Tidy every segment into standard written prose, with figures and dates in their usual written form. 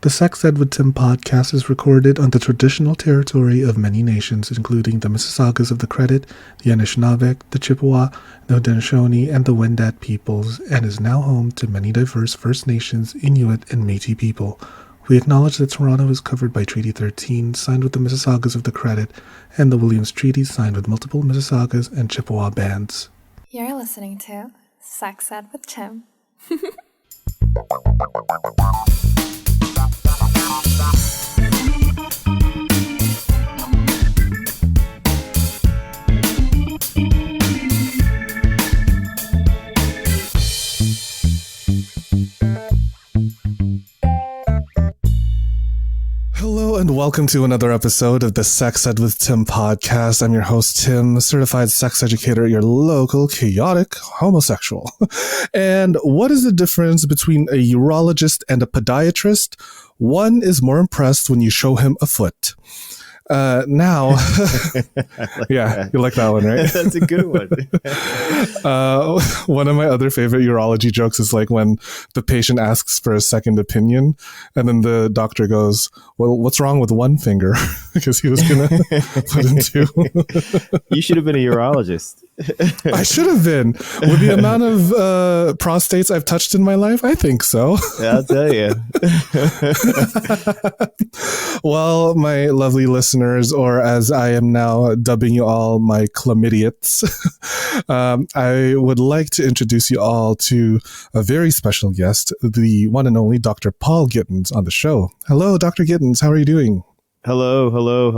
The Sex Ed with Tim podcast is recorded on the traditional territory of many nations, including the Mississaugas of the Credit, the Anishinaabe, the Chippewa, the Haudenosaunee, and the Wendat peoples, and is now home to many diverse First Nations, Inuit, and Métis people. We acknowledge that Toronto is covered by Treaty 13, signed with the Mississaugas of the Credit, and the Williams Treaty, signed with multiple Mississaugas and Chippewa bands. You're listening to Sex Ed with Tim. Hello and welcome to another episode of the Sex Ed with Tim podcast. I'm your host, Tim, certified sex educator, your local chaotic homosexual. And what is the difference between a urologist and a podiatrist? One is more impressed when you show him a foot. Now, yeah, you like that one, right? That's a good one. One of my other favorite urology jokes is like when the patient asks for a second opinion and then the doctor goes, well, what's wrong with one finger? Because he was going to put in two. You should have been a urologist. I should have been. With the amount of prostates I've touched in my life, I think so. Yeah, I'll tell you. Well, my lovely listeners, or as I am now dubbing you all, my chlamydiates, I would like to introduce you all to a very special guest, the one and only Dr. Paul Gittens on the show. Hello, Dr. Gittens. How are you doing? Hello. Hello.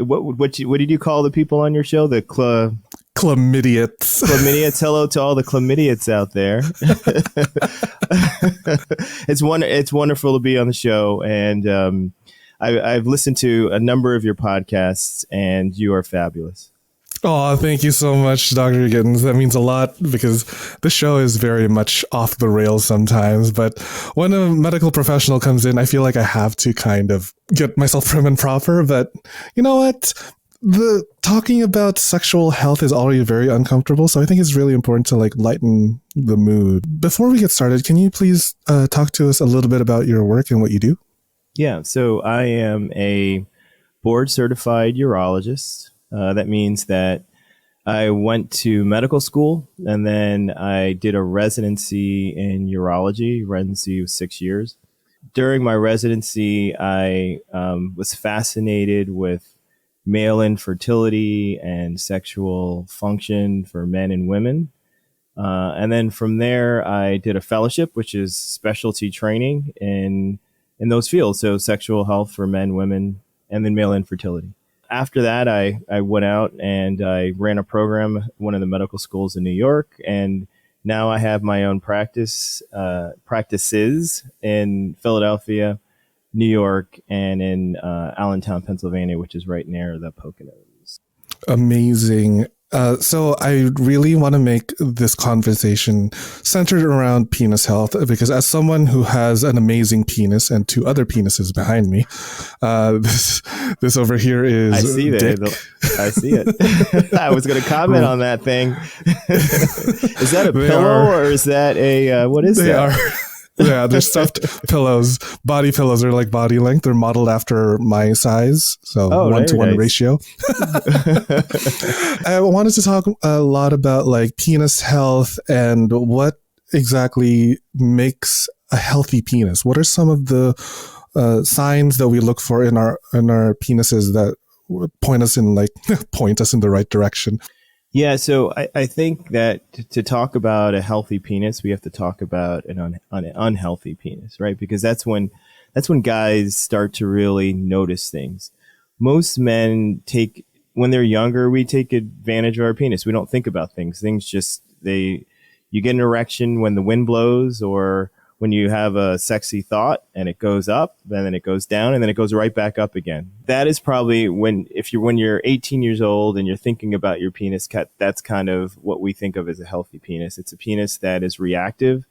What did you call the people on your show? The chlamydiates. Chlamydiates. Hello to all the chlamydiates out there. It's wonderful to be on the show, and I've listened to a number of your podcasts, and you are fabulous. Oh, thank you so much, Dr. Gittens. That means a lot because the show is very much off the rails sometimes. But when a medical professional comes in, I feel like I have to kind of get myself prim and proper. But you know what? The talking about sexual health is already very uncomfortable. So I think it's really important to lighten the mood. Before we get started, can you please talk to us a little bit about your work and what you do? Yeah. So I am a board certified urologist. That means that I went to medical school and then I did a residency in urology. Residency was 6 years. During my residency, I was fascinated with male infertility and sexual function for men and women. And then from there, I did a fellowship, which is specialty training in those fields. So sexual health for men, women, and then male infertility. After that, I went out and I ran a program at one of the medical schools in New York. And now I have my own practices in Philadelphia, New York, and in Allentown, Pennsylvania, which is right near the Poconos. Amazing. So I really want to make this conversation centered around penis health because as someone who has an amazing penis and two other penises behind me, this over here is I see that. I see it. I was going to comment on that thing. Is that a pillow or is that a what is that? Yeah, they're stuffed pillows. Body pillows are like body length. They're modeled after my size. So 1-to-1 ratio. I wanted to talk a lot about penis health and what exactly makes a healthy penis. What are some of the signs that we look for in our penises that point us in the right direction? Yeah, so I think that to talk about a healthy penis, we have to talk about an unhealthy penis, right? Because that's when guys start to really notice things. Most men when they're younger, we take advantage of our penis. We don't think about things. Things just, you get an erection when the wind blows or when you have a sexy thought and it goes up and then it goes down and then it goes right back up again. That is probably when you're 18 years old and you're thinking about your penis cut, that's kind of what we think of as a healthy penis. It's a penis that is reactive.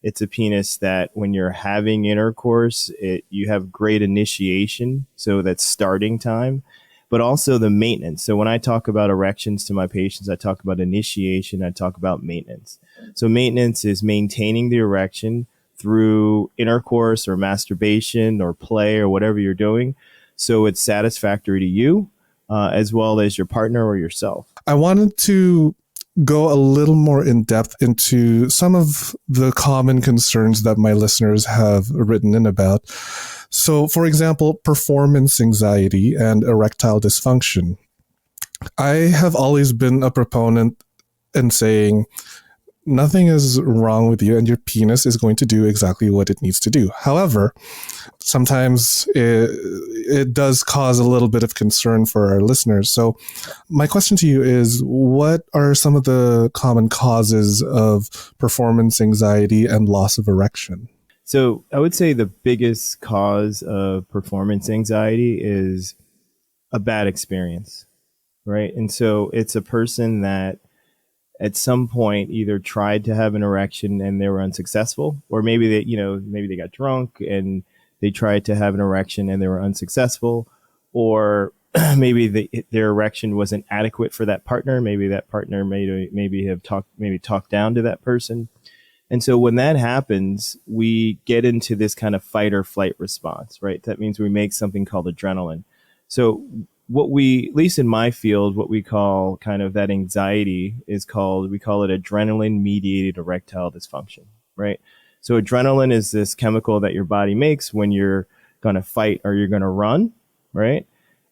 It's a penis that when you're having intercourse, you have great initiation. So that's starting time, but also the maintenance. So when I talk about erections to my patients, I talk about initiation. I talk about maintenance. So maintenance is maintaining the erection through intercourse or masturbation or play or whatever you're doing. So it's satisfactory to you as well as your partner or yourself. I wanted to go a little more in depth into some of the common concerns that my listeners have written in about. So, for example, performance anxiety and erectile dysfunction. I have always been a proponent in saying nothing is wrong with you and your penis is going to do exactly what it needs to do. However, sometimes it does cause a little bit of concern for our listeners. So my question to you is, what are some of the common causes of performance anxiety and loss of erection? So I would say the biggest cause of performance anxiety is a bad experience, right? And so it's a person that at some point either tried to have an erection and they were unsuccessful, or maybe they got drunk and they tried to have an erection and they were unsuccessful, or maybe their erection wasn't adequate for that partner. Maybe that partner maybe talked down to that person. And so when that happens, we get into this kind of fight or flight response, right? That means we make something called adrenaline. So what we, at least in my field, what we call kind of that anxiety we call it adrenaline mediated erectile dysfunction, right? So adrenaline is this chemical that your body makes when you're going to fight or you're going to run, right?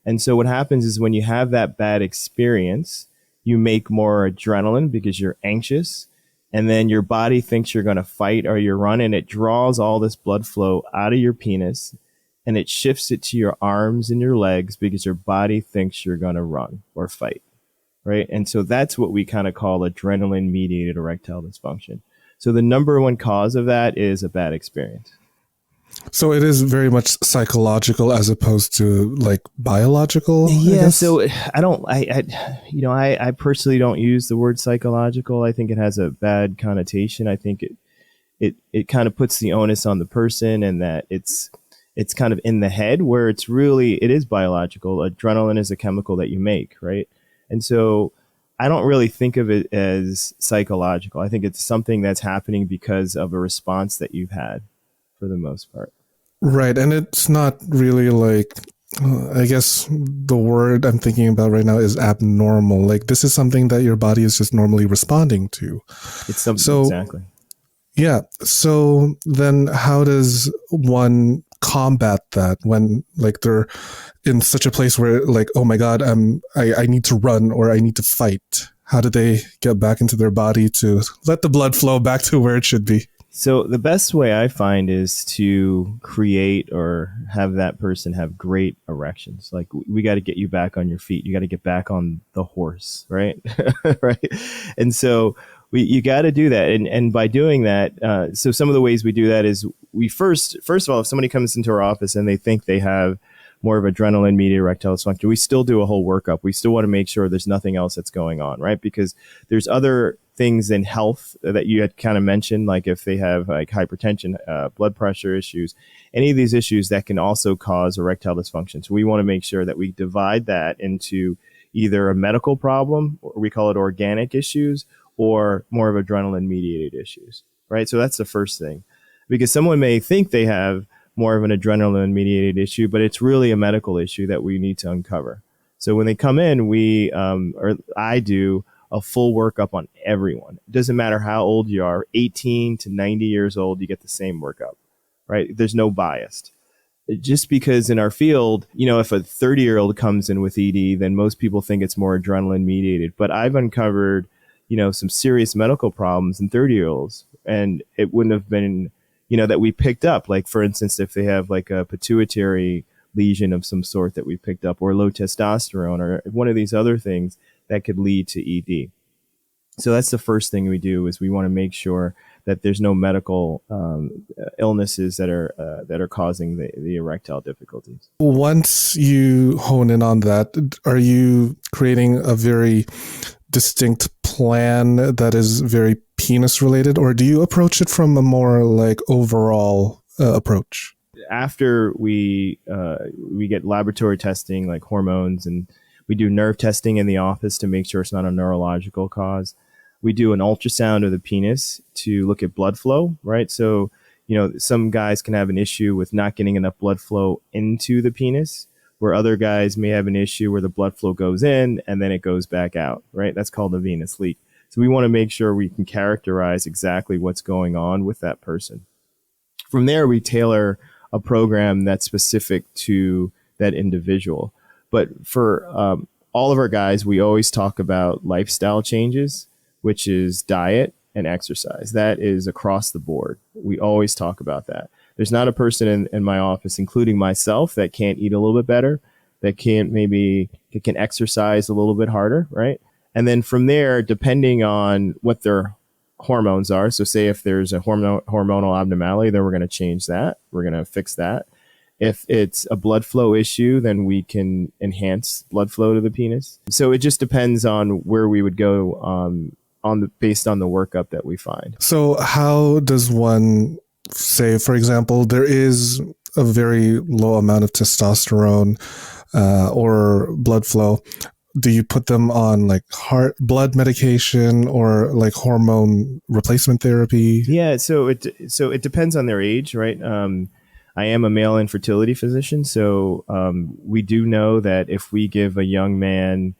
And so what happens is when you have that bad experience, you make more adrenaline because you're anxious, and then your body thinks you're going to fight or you run, and it draws all this blood flow out of your penis and it shifts it to your arms and your legs because your body thinks you're going to run or fight, right? And so that's what we kind of call adrenaline mediated erectile dysfunction. So the number one cause of that is a bad experience. So it is very much psychological as opposed to like biological. Yeah. So I personally don't use the word psychological. I think it has a bad connotation. I think it kind of puts the onus on the person, and that it's kind of in the head, where it is biological. Adrenaline is a chemical that you make, right? And so I don't really think of it as psychological. I think it's something that's happening because of a response that you've had, for the most part. Right. And it's not really like, I guess the word I'm thinking about right now is abnormal. Like, this is something that your body is just normally responding to. It's something, exactly. Yeah. So then how does one combat that when like they're in such a place where like, oh my God, I need to run or I need to fight? How do they get back into their body to let the blood flow back to where it should be? So the best way I find is to create or have that person have great erections. Like, we got to get you back on your feet. You got to get back on the horse, right? Right. And so you got to do that. And by doing that, so some of the ways we do that is we first of all, if somebody comes into our office and they think they have more of adrenaline mediated erectile dysfunction, we still do a whole workup. We still want to make sure there's nothing else that's going on, right? Because there's other things in health that you had kind of mentioned, like if they have like hypertension, blood pressure issues, any of these issues that can also cause erectile dysfunction. So we want to make sure that we divide that into either a medical problem, or we call it organic issues, or more of adrenaline mediated issues, right? So that's the first thing, because someone may think they have more of an adrenaline mediated issue, but it's really a medical issue that we need to uncover. So when they come in, I do a full workup on everyone. It doesn't matter how old you are, 18 to 90 years old, you get the same workup, right? There's no bias. Just because in our field, if a 30-year-old comes in with ED, then most people think it's more adrenaline mediated. But I've uncovered, some serious medical problems in 30-year-olds, and it wouldn't have been, that we picked up. Like, for instance, if they have like a pituitary lesion of some sort that we picked up, or low testosterone, or one of these other things that could lead to ED. So that's the first thing we do, is we want to make sure that there's no medical illnesses that are causing the erectile difficulties. Once you hone in on that, are you creating a very distinct plan that is very penis related, or do you approach it from a more like overall approach? After we get laboratory testing like hormones, and we do nerve testing in the office to make sure it's not a neurological cause. We do an ultrasound of the penis to look at blood flow, right? So, some guys can have an issue with not getting enough blood flow into the penis, where other guys may have an issue where the blood flow goes in and then it goes back out, right? That's called a venous leak. So we want to make sure we can characterize exactly what's going on with that person. From there, we tailor a program that's specific to that individual. But for all of our guys, we always talk about lifestyle changes, which is diet and exercise. That is across the board. We always talk about that. There's not a person in my office, including myself, that can't eat a little bit better, that can exercise a little bit harder, right? And then from there, depending on what their hormones are, so say if there's a hormonal abnormality, then we're going to change that. We're going to fix that. If it's a blood flow issue, then we can enhance blood flow to the penis. So it just depends on where we would go based on the workup that we find. So how does one say, for example, there is a very low amount of testosterone or blood flow? Do you put them on like blood medication or like hormone replacement therapy? Yeah, so it depends on their age, right? I am a male infertility physician, so we do know that if we give a young man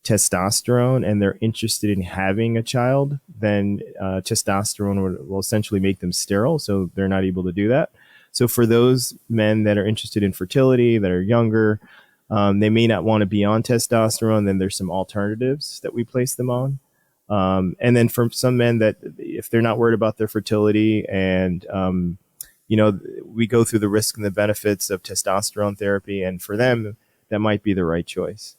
testosterone and they're interested in having a child, then testosterone will essentially make them sterile, so they're not able to do that. So for those men that are interested in fertility, that are younger, they may not want to be on testosterone, then there's some alternatives that we place them on. And then for some men that if they're not worried about their fertility and we go through the risk and the benefits of testosterone therapy, and for them, that might be the right choice.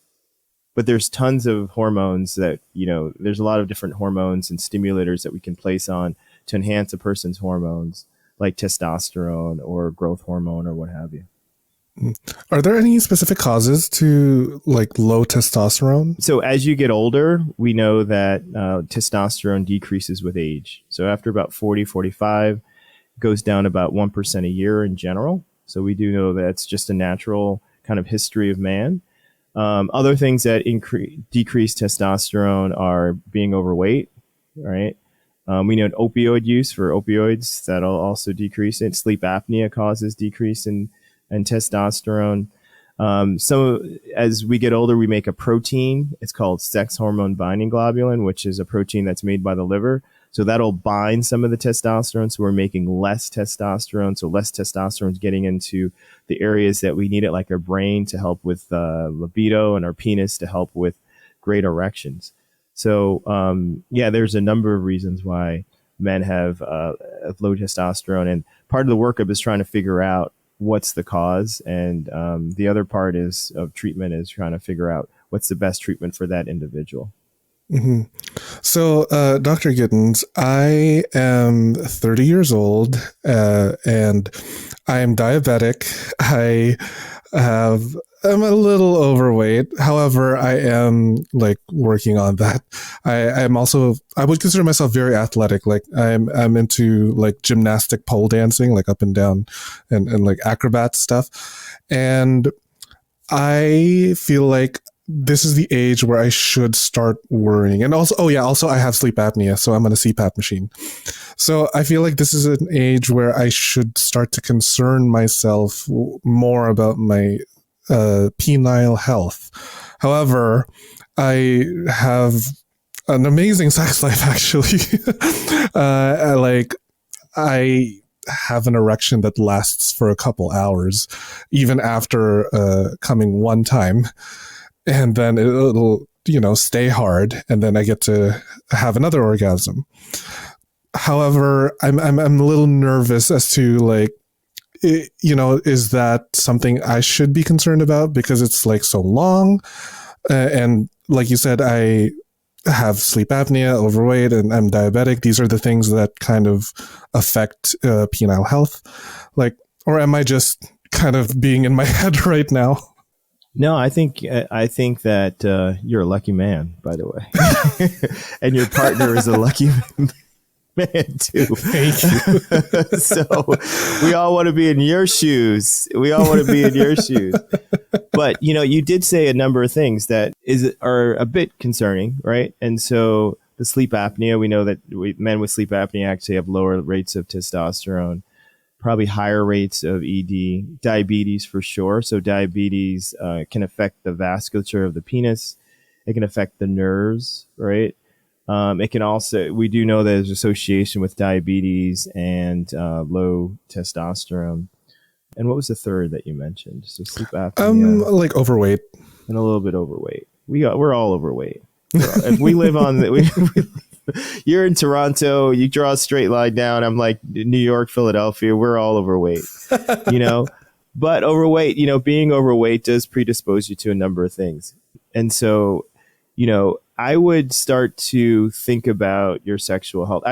But there's tons of hormones that, there's a lot of different hormones and stimulators that we can place on to enhance a person's hormones, like testosterone or growth hormone or what have you. Are there any specific causes to like low testosterone? So as you get older, we know that testosterone decreases with age. So after about 40, 45, it goes down about 1% a year in general. So we do know that's just a natural kind of history of man. Other things that decrease testosterone are being overweight, right? We know opioid use for opioids, that'll also decrease it. Sleep apnea causes decrease in testosterone. So as we get older, we make a protein. It's called sex hormone binding globulin, which is a protein that's made by the liver. So that'll bind some of the testosterone. So we're making less testosterone. So less testosterone is getting into the areas that we need it, like our brain to help with libido and our penis to help with great erections. So there's a number of reasons why men have low testosterone. And part of the workup is trying to figure out what's the cause. And the other part of treatment is trying to figure out what's the best treatment for that individual. Mm-hmm. So, Dr. Gittens, I am 30 years old, and I am diabetic. I'm a little overweight. However, I am like working on that. I would consider myself very athletic. Like I'm into like gymnastic pole dancing, like up and down and like acrobat stuff. And I feel like this is the age where I should start worrying. And also, I have sleep apnea, so I'm on a CPAP machine. So I feel like this is an age where I should start to concern myself more about my penile health. However, I have an amazing sex life, actually. I have an erection that lasts for a couple hours, even after coming one time. And then it'll, stay hard, and then I get to have another orgasm. However, I'm a little nervous as to like, is that something I should be concerned about because it's like so long? And like you said, I have sleep apnea, overweight, and I'm diabetic. These are the things that kind of affect penile health. Like, or am I just kind of being in my head right now? No, I think that you're a lucky man, by the way, and your partner is a lucky man too. Thank you. So we all want to be in your shoes. But you did say a number of things that are a bit concerning, right? And so the sleep apnea, we know that men with sleep apnea actually have lower rates of testosterone. probably higher rates of ED, diabetes for sure. So diabetes can affect the vasculature of the penis. It can affect the nerves, right? It can also, we do know there's association with diabetes and low testosterone. And what was the third that you mentioned? So sleep apnea. Like overweight. And a little bit overweight. We're all overweight. If we live on you're in Toronto, you draw a straight line down. I'm like New York, Philadelphia. We're all overweight, but overweight, being overweight does predispose you to a number of things. And so, I would start to think about your sexual health.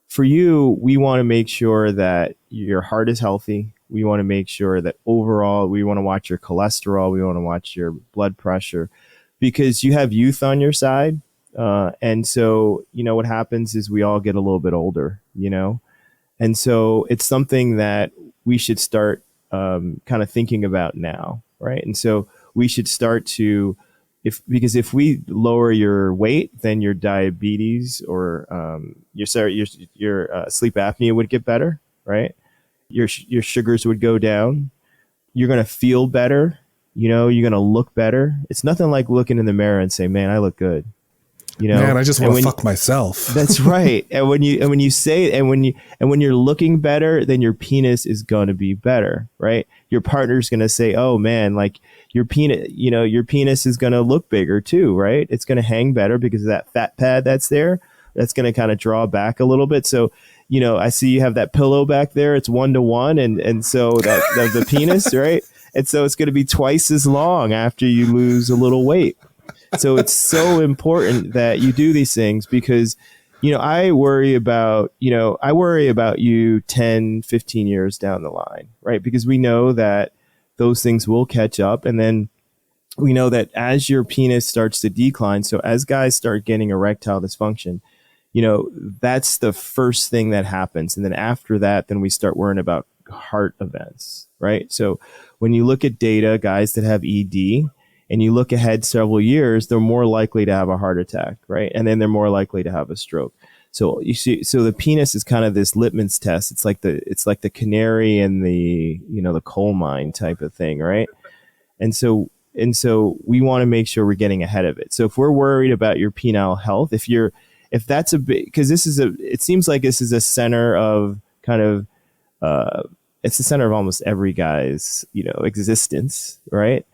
For you, we want to make sure that your heart is healthy. We want to make sure that overall, we want to watch your cholesterol. We want to watch your blood pressure, because you have youth on your side. And so, what happens is we all get a little bit older, and so it's something that we should start kind of thinking about now. Right. And so we should start to, because if we lower your weight, then your diabetes or your sleep apnea would get better. Right. Your sugars would go down. You're going to feel better. You're going to look better. It's nothing like looking in the mirror and say, man, I look good. Man, I just want to fuck myself. That's right. And when you say, and when you're looking better, then your penis is going to be better, right? Your partner's going to say, oh man, like your penis is going to look bigger too, right? It's going to hang better because of that fat pad that's there. That's going to kind of draw back a little bit. So, I see you have that pillow back there. It's 1-to-1. And so that the penis, right? And so it's going to be twice as long after you lose a little weight. So it's so important that you do these things because, I worry about you 10, 15 years down the line, right? Because we know that those things will catch up. And then we know that as your penis starts to decline, so as guys start getting erectile dysfunction, that's the first thing that happens. And then after that, then we start worrying about heart events, right? So when you look at data, guys that have ED, and you look ahead several years, they're more likely to have a heart attack, right? And then they're more likely to have a stroke. So you see, so the penis is kind of this litmus test. It's like the canary in the coal mine type of thing, right? And so we want to make sure we're getting ahead of it. So if we're worried about your penile health, if that's a big, because it seems like this is a center of kind of it's the center of almost every guy's existence, right?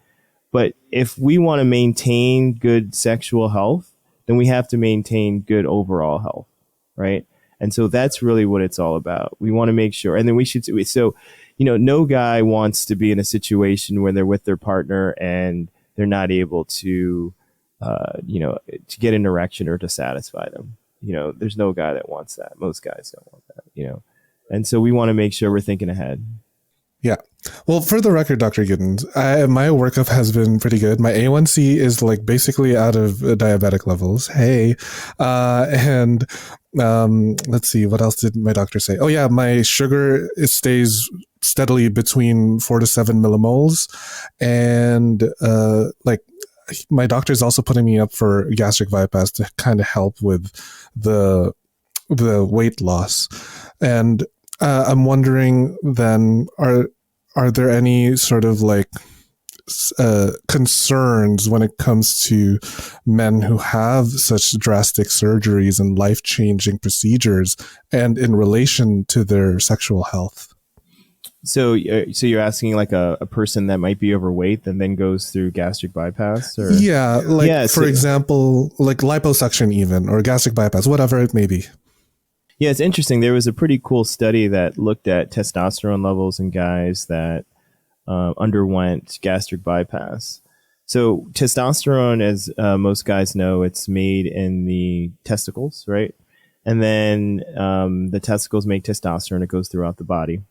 But if we want to maintain good sexual health, then we have to maintain good overall health, right? And so that's really what it's all about. We want to make sure, and then no guy wants to be in a situation where they're with their partner and they're not able to, to get an erection or to satisfy them. There's no guy that wants that. Most guys don't want that, And so we want to make sure we're thinking ahead. Yeah. Well, for the record, Dr. Gittens, my workup has been pretty good. My A1C is like basically out of diabetic levels. Hey. Let's see. What else did my doctor say? Oh yeah. My sugar, it stays steadily between 4 to 7 millimoles. And, my doctor's also putting me up for gastric bypass to kind of help with the weight loss. And I'm wondering then, are there any sort of concerns when it comes to men who have such drastic surgeries and life-changing procedures and in relation to their sexual health? So you're asking like a person that might be overweight and then goes through gastric bypass? Or? Yeah, for example, like liposuction even, or gastric bypass, whatever it may be. Yeah, it's interesting. There was a pretty cool study that looked at testosterone levels in guys that underwent gastric bypass. So testosterone, as most guys know, it's made in the testicles, right? And then the testicles make testosterone. It goes throughout the body.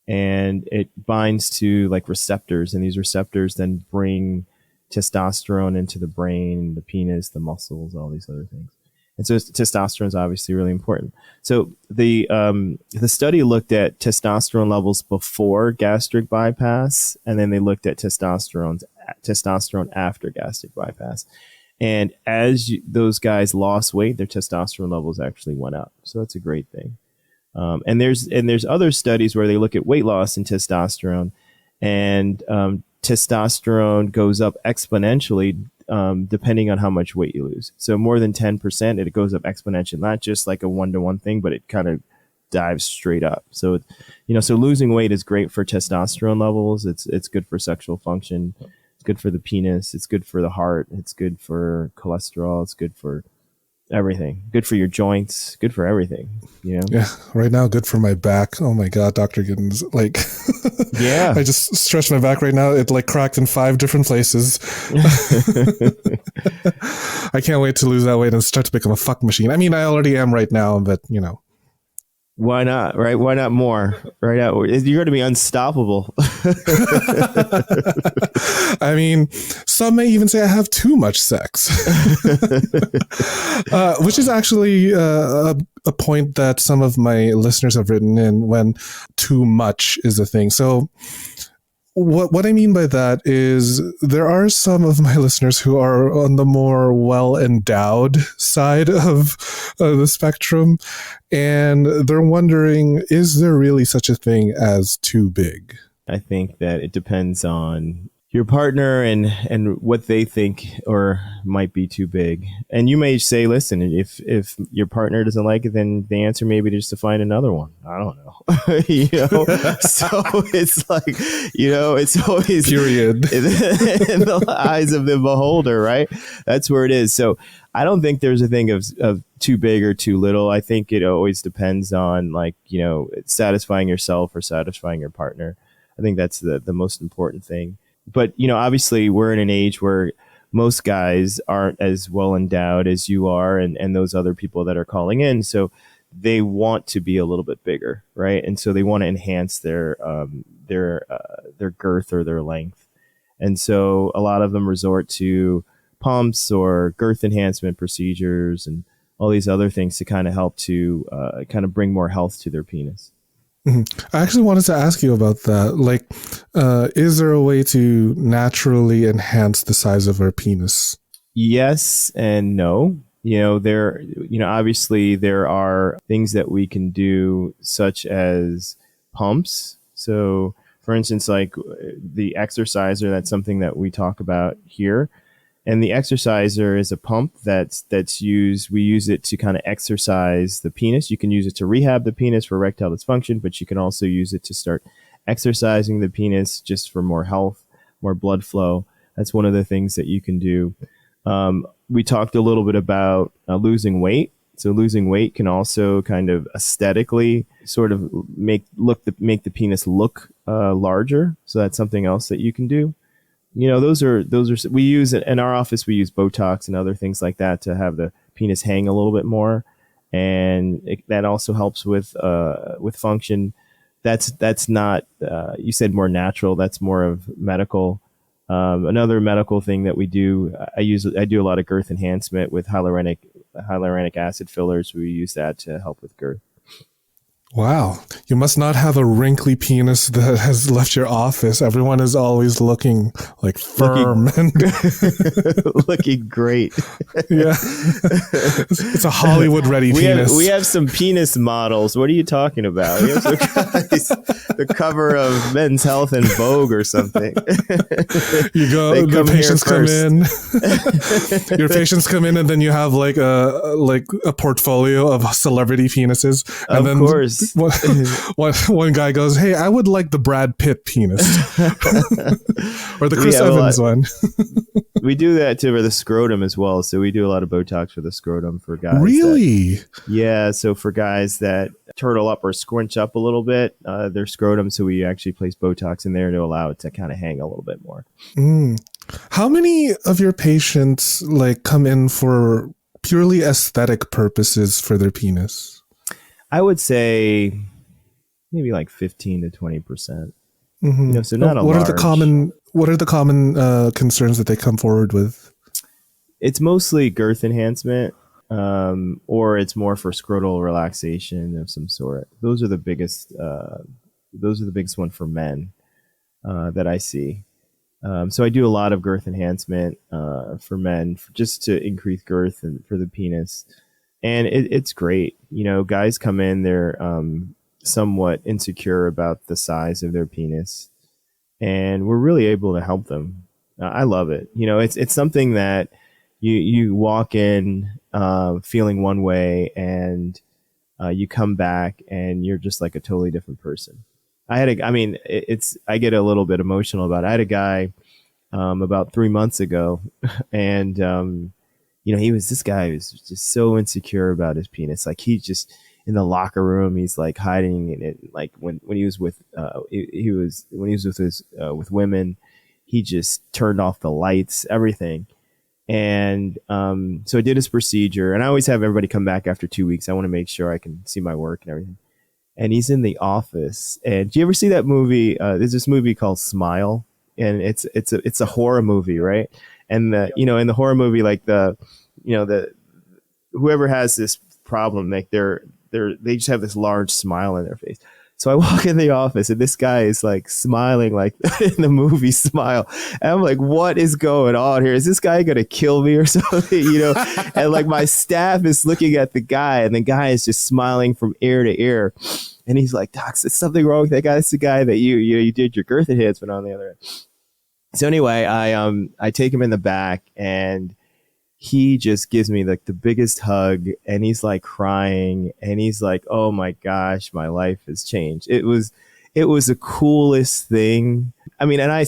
And it binds to like receptors. And these receptors then bring testosterone into the brain, the penis, the muscles, all these other things. And so testosterone is obviously really important. So the study looked at testosterone levels before gastric bypass, and then they looked at testosterone after gastric bypass. And as those guys lost weight, their testosterone levels actually went up. So that's a great thing. And there's other studies where they look at weight loss and testosterone, and testosterone goes up exponentially depending on how much weight you lose. So more than 10%, it goes up exponentially, not just like a 1-to-1 thing, but it kind of dives straight up. So, so losing weight is great for testosterone levels. It's good for sexual function. It's good for the penis. It's good for the heart. It's good for cholesterol. It's good for everything. Good for your joints. Good for everything. Yeah. Right now, good for my back. Oh my God, Dr. Gittens. Like, yeah. I just stretched my back right now. It like cracked in 5 different places. I can't wait to lose that weight and start to become a fuck machine. I mean, I already am right now, but Why not, right? Why not more? Right out. You're going to be unstoppable. I mean, some may even say I have too much sex, which is actually a point that some of my listeners have written in when too much is a thing. So what I mean by that is there are some of my listeners who are on the more well-endowed side of the spectrum, and they're wondering, is there really such a thing as too big? I think that it depends on your partner and what they think or might be too big. And you may say, listen, if your partner doesn't like it, then the answer may be just to find another one. I don't know. So it's like, it's always period in the eyes of the beholder, right? That's where it is. So I don't think there's a thing of too big or too little. I think it always depends on satisfying yourself or satisfying your partner. I think that's the most important thing. But, obviously we're in an age where most guys aren't as well endowed as you are and those other people that are calling in. So they want to be a little bit bigger, right? And so they want to enhance their girth or their length. And so a lot of them resort to pumps or girth enhancement procedures and all these other things to kind of help to kind of bring more health to their penis. I actually wanted to ask you about that. Like, is there a way to naturally enhance the size of our penis? Yes and no. Obviously there are things that we can do, such as pumps. So, for instance, like the exerciser, that's something that we talk about here. And the exerciser is a pump that's used. We use it to kind of exercise the penis. You can use it to rehab the penis for erectile dysfunction, but you can also use it to start exercising the penis just for more health, more blood flow. That's one of the things that you can do. We talked a little bit about losing weight. So losing weight can also kind of aesthetically sort of make the penis look larger. So that's something else that you can do. Those are we use in our office. We use Botox and other things like that to have the penis hang a little bit more, and that also helps with function. That's not you said more natural. That's more of medical. Another medical thing that we do, I do a lot of girth enhancement with hyaluronic acid fillers. We use that to help with girth. Wow. You must not have a wrinkly penis that has left your office. Everyone is always looking like firm and looking great. Yeah. It's a Hollywood ready penis. We have some penis models. What are you talking about? We have some guys, the cover of Men's Health and Vogue or something. You go, the patients come in. Your patients come in, and then you have like a portfolio of celebrity penises. And of course. One guy goes, "Hey, I would like the Brad Pitt penis," or the Chris Evans one. We do that for the scrotum as well. So we do a lot of Botox for the scrotum for guys. Really? Yeah. So for guys that turtle up or squinch up a little bit, their scrotum. So we actually place Botox in there to allow it to kind of hang a little bit more. How many of your patients come in for purely aesthetic purposes for their penis? I would say maybe like 15 to 20%. So not a what large. What are the common concerns that they come forward with? It's mostly girth enhancement, or it's more for scrotal relaxation of some sort. Those are the biggest. Those are the biggest one for men that I see. So I do a lot of girth enhancement for men, just to increase girth and for the penis. And it's great. Guys come in, they're somewhat insecure about the size of their penis, and we're really able to help them. I love it. It's something that you walk in feeling one way, and you come back and you're just like a totally different person. I get a little bit emotional about it. I had a guy about 3 months ago, and this guy was just so insecure about his penis. Like, he just, in the locker room, he's like hiding in it. Like when he was with with women, he just turned off the lights, everything. And so I did his procedure, and I always have everybody come back after 2 weeks. I want to make sure I can see my work and everything. And he's in the office. And do you ever see that movie? There's this movie called Smile, and it's a horror movie, right? And in the horror movie, like whoever has this problem, like they just have this large smile on their face. So I walk in the office, and this guy is like smiling like in the movie Smile. And I'm like, what is going on here? Is this guy going to kill me or something? And like my staff is looking at the guy, and the guy is just smiling from ear to ear. And he's like, Doc, there's something wrong with that guy. That's the guy that you did your girth enhancement on the other end. So anyway, I take him in the back, and he just gives me like the biggest hug, and he's like crying, and he's like, oh my gosh, my life has changed. It was the coolest thing. I mean, and I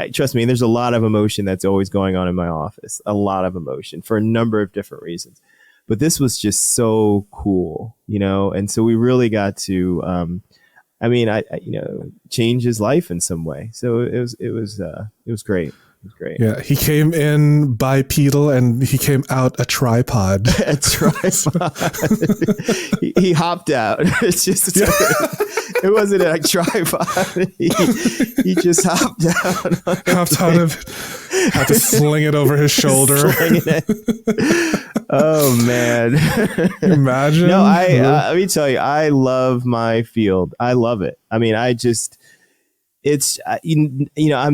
trust me, there's a lot of emotion that's always going on in my office, a lot of emotion for a number of different reasons. But this was just so cool, and so we really got to, change his life in some way. So it was great. It was great. Yeah, he came in bipedal and he came out a tripod. A tripod. he hopped out. It's just it wasn't a tripod. He just hopped out. Hopped out of it. Had to sling it over his shoulder. Oh man! Imagine. No, let me tell you, I love my field. I love it. I mean, I'm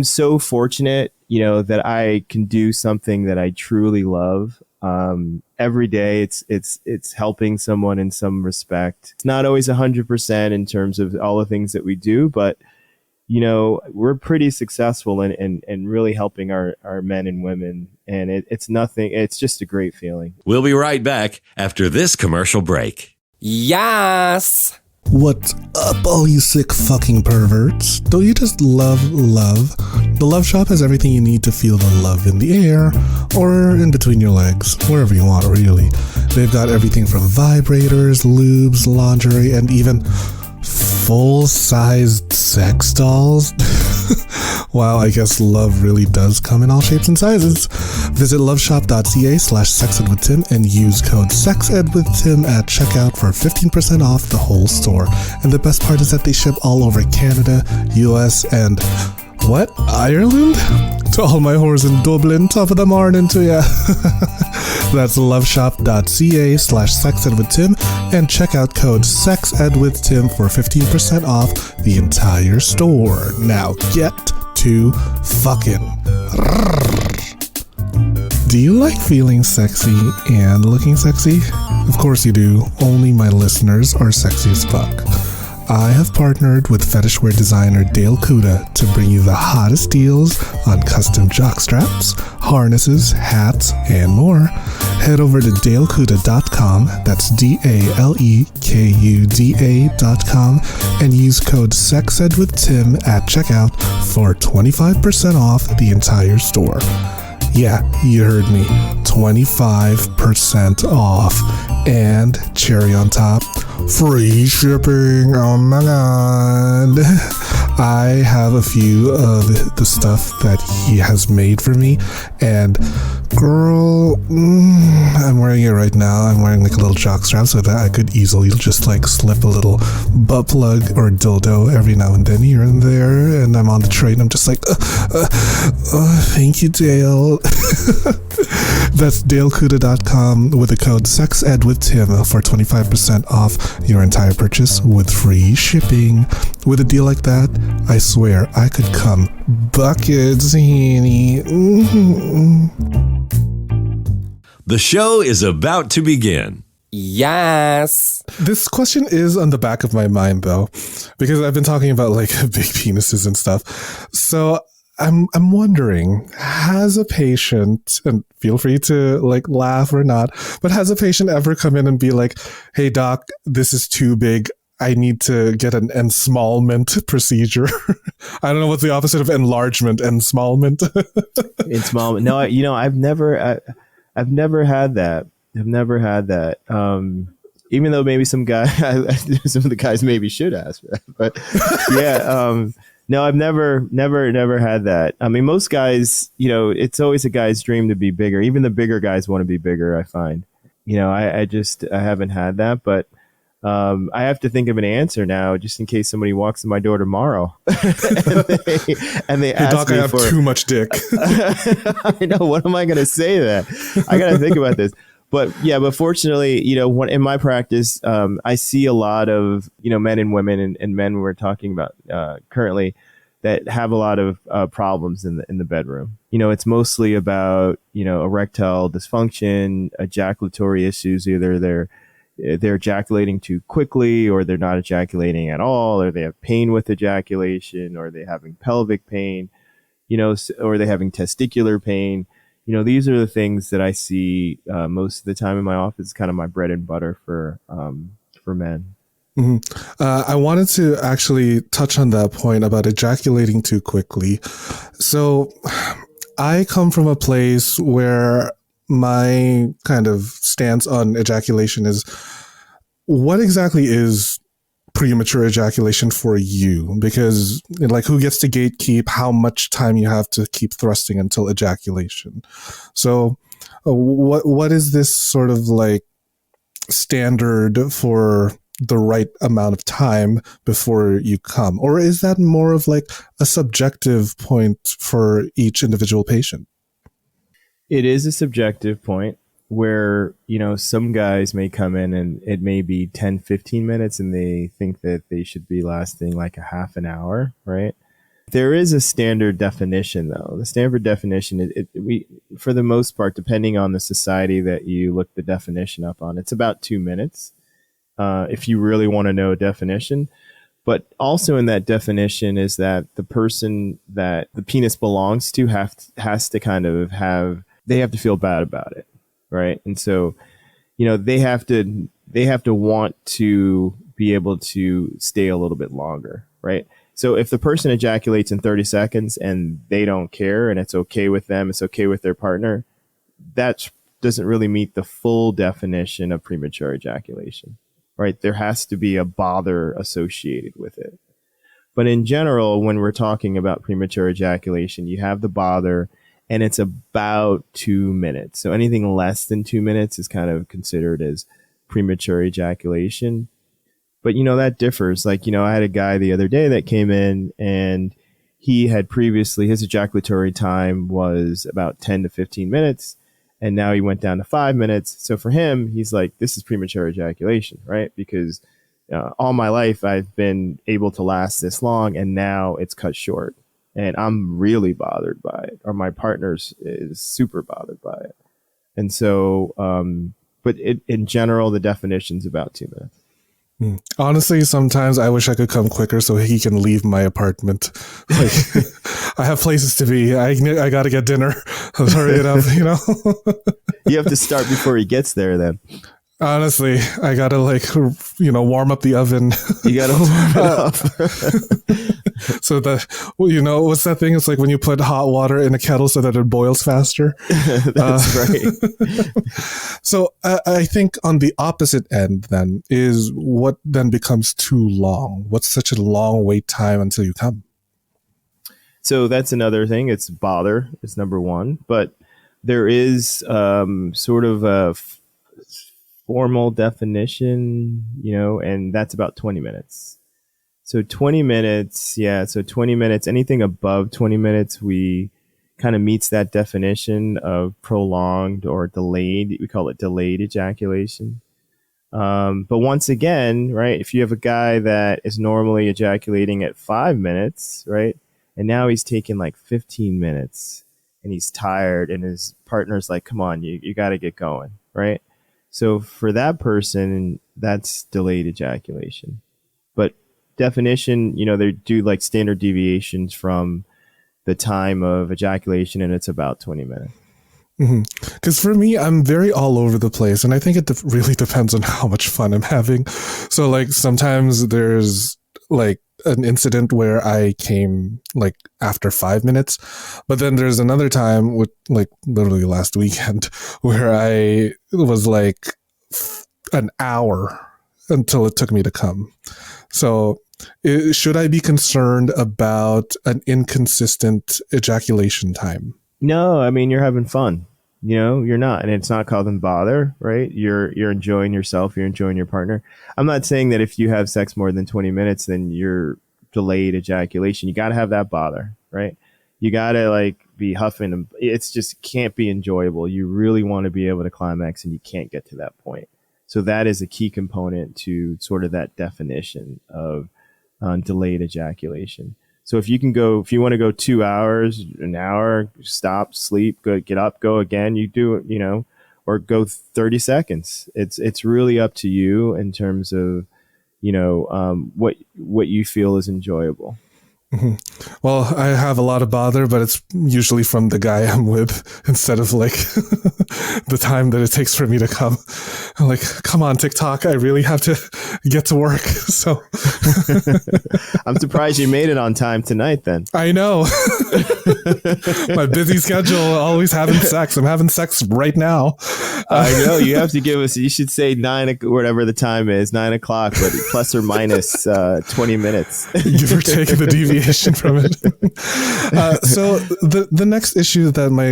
so fortunate, that I can do something that I truly love. Every day it's helping someone in some respect. It's not always 100% in terms of all the things that we do, but we're pretty successful in really helping our men and women. And it's just a great feeling. We'll be right back after this commercial break. Yes! What's up, all you sick fucking perverts? Don't you just love love? The Love Shop has everything you need to feel the love in the air or in between your legs, wherever you want, really. They've got everything from vibrators, lubes, lingerie, and even full-sized sex dolls. Wow, I guess love really does come in all shapes and sizes. Visit loveshop.ca/sexedwithtim and use code SEXEDWithTim at checkout for 15% off the whole store. And the best part is that they ship all over Canada, US, and Ireland? To all my whores in Dublin, top of the morning to ya. That's loveshop.ca/sexedwithtim and checkout code SEXEDWithTim for 15% off the entire store. Now get to fucking. Do you like feeling sexy and looking sexy? Of course you do. Only my listeners are sexy as fuck. I have partnered with fetishwear designer Dale Kuda to bring you the hottest deals on custom jockstraps, harnesses, hats, and more. Head over to dalekuda.com, that's DALEKUDA.com, and use code SEXEDWithTim at checkout for 25% off the entire store. Yeah, you heard me. 25% off. And cherry on top, free shipping. Oh my god. I have a few of the stuff that he has made for me, and girl, I'm wearing it right now. I'm wearing like a little jock strap so that I could easily just like slip a little butt plug or dildo every now and then here and there, and I'm on the train. I'm just like, thank you, Dale. That's dalekuda.com with the code SEXEDWithTim for 25% off your entire purchase with free shipping. With a deal like that, I swear I could come buckets, honey. The show is about to begin. Yes. This question is on the back of my mind though, because I've been talking about like big penises and stuff. So I'm wondering, has a patient, and feel free to like laugh or not, but has a patient ever come in and be like, "Hey doc, this is too big. I need to get an ensmallment procedure." I don't know what's the opposite of enlargement, ensmallment. Ensmallment. No, I've never had that. I've never had that. Even though maybe some of the guys maybe should ask for that, but yeah. No, I've never had that. I mean, most guys, it's always a guy's dream to be bigger. Even the bigger guys want to be bigger, I find. I haven't had that, but I have to think of an answer now, just in case somebody walks in my door tomorrow and they Hey, ask doc, me I have too much dick. I know. What am I going to say to that? I got to think about this. But yeah, but fortunately, in my practice, I see a lot of, men and women and men we're talking about currently that have a lot of problems in the bedroom. It's mostly about, erectile dysfunction, ejaculatory issues. Either they're ejaculating too quickly, or they're not ejaculating at all, or they have pain with ejaculation, or they're having pelvic pain, or they're having testicular pain. These are the things that I see most of the time in my office. It's kind of my bread and butter for men. Mm-hmm. I wanted to actually touch on that point about ejaculating too quickly. So I come from a place where my kind of stance on ejaculation is, what exactly is premature ejaculation for you? Because like, who gets to gatekeep how much time you have to keep thrusting until ejaculation? So what is this sort of like standard for the right amount of time before you come? Or is that more of like a subjective point for each individual patient? It is a subjective point where, some guys may come in and it may be 10, 15 minutes and they think that they should be lasting like a half an hour, right? There is a standard definition though. The standard definition, we for the most part, depending on the society that you look the definition up on, it's about 2 minutes. If you really want to know a definition. But also in that definition is that the person that the penis belongs to has to kind of they have to feel bad about it, right? And so, they have to want to be able to stay a little bit longer, right? So if the person ejaculates in 30 seconds and they don't care and it's okay with them, it's okay with their partner, that doesn't really meet the full definition of premature ejaculation, right? There has to be a bother associated with it. But in general, when we're talking about premature ejaculation, you have the bother and it's about 2 minutes. So anything less than 2 minutes is kind of considered as premature ejaculation. But, that differs. Like, I had a guy the other day that came in and he had previously, his ejaculatory time was about 10 to 15 minutes. And now he went down to 5 minutes. So for him, he's like, this is premature ejaculation, right? Because all my life I've been able to last this long and now it's cut short. And I'm really bothered by it, or my partner is super bothered by it. And so, but in general, the definition's about 2 minutes. Honestly, sometimes I wish I could come quicker so he can leave my apartment. Like, I have places to be. I got to get dinner. Hurry it up, You have to start before he gets there then. Honestly, I got to warm up the oven. You got to warm it up. So that, what's that thing? It's like when you put hot water in a kettle so that it boils faster. That's right. So I think on the opposite end then is what then becomes too long. What's such a long wait time until you come? So that's another thing. It's bother is number one, but there is sort of a formal definition, and that's about 20 minutes. So 20 minutes, yeah. So 20 minutes, anything above 20 minutes, we kind of meets that definition of prolonged or delayed. We call it delayed ejaculation. But once again, right, if you have a guy that is normally ejaculating at 5 minutes, right, and now he's taking like 15 minutes and he's tired and his partner's like, come on, you got to get going, right? So for that person, that's delayed ejaculation. But definition, they do like standard deviations from the time of ejaculation, and it's about 20 minutes. Because for me, I'm very all over the place, and I think it really depends on how much fun I'm having. So like sometimes there's like an incident where I came like after 5 minutes, but then there's another time with like literally last weekend where I was like an hour until it took me to come. So should I be concerned about an inconsistent ejaculation time? No, I mean, you're having fun. You're not, and it's not causing bother, right? You're enjoying yourself. You're enjoying your partner. I'm not saying that if you have sex more than 20 minutes, then you're delayed ejaculation. You got to have that bother, right? You got to like be huffing, and it's just can't be enjoyable. You really want to be able to climax, and you can't get to that point. So that is a key component to sort of that definition of delayed ejaculation. So if you want to go 2 hours, an hour, stop, sleep, go, get up, go again, you do it, or go 30 seconds. It's really up to you in terms of, what you feel is enjoyable. Well, I have a lot of bother, but it's usually from the guy I'm with instead of like the time that it takes for me to come. I'm like, come on, TikTok, I really have to get to work. So I'm surprised you made it on time tonight then. I know. My busy schedule, always having sex. I'm having sex right now. I know. You have to you should say 9, whatever the time is, 9 o'clock, but plus or minus 20 minutes. Give or take the deviation from it. So the next issue that my